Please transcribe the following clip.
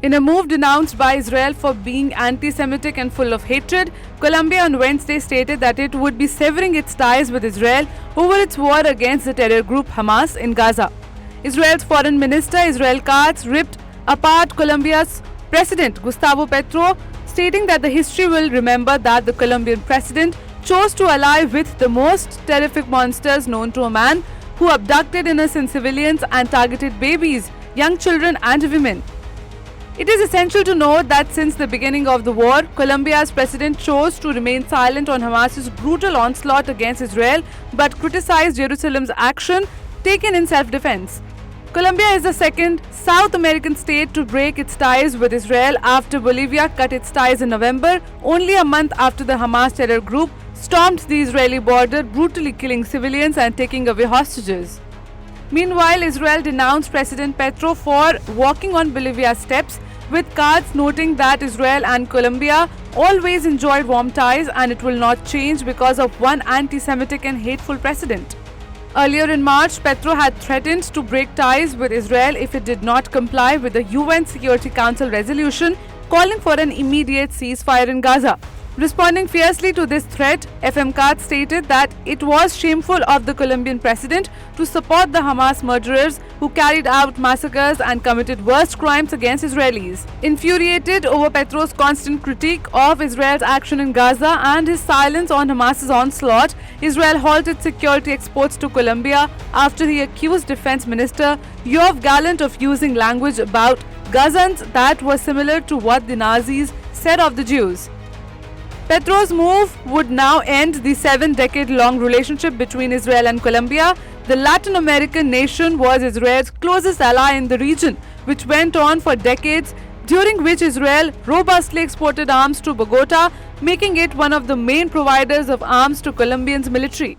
In a move denounced by Israel for being anti-Semitic and full of hatred, Colombia on Wednesday stated that it would be severing its ties with Israel over its war against the terror group Hamas in Gaza. Israel's Foreign Minister Israel Katz ripped apart Colombia's President Gustavo Petro, stating that the history will remember that the Colombian president chose to ally with the most terrific monsters known to a man who abducted innocent civilians and targeted babies, young children and women. It is essential to note that since the beginning of the war, Colombia's president chose to remain silent on Hamas's brutal onslaught against Israel but criticized Jerusalem's action taken in self-defense. Colombia is the second South American state to break its ties with Israel after Bolivia cut its ties in November, only a month after the Hamas terror group stormed the Israeli border, brutally killing civilians and taking away hostages. Meanwhile, Israel denounced President Petro for walking on Bolivia's steps, with Katz noting that Israel and Colombia always enjoyed warm ties and it will not change because of one anti-Semitic and hateful president. Earlier in March, Petro had threatened to break ties with Israel if it did not comply with the UN Security Council resolution calling for an immediate ceasefire in Gaza. Responding fiercely to this threat, FM Katz stated that it was shameful of the Colombian president to support the Hamas murderers who carried out massacres and committed worst crimes against Israelis. Infuriated over Petro's constant critique of Israel's action in Gaza and his silence on Hamas's onslaught, Israel halted security exports to Colombia after he accused Defense Minister Yoav Gallant of using language about Gazans that was similar to what the Nazis said of the Jews. Petro's move would now end the 7-decade-long relationship between Israel and Colombia. The Latin American nation was Israel's closest ally in the region, which went on for decades, during which Israel robustly exported arms to Bogota, making it one of the main providers of arms to Colombia's military.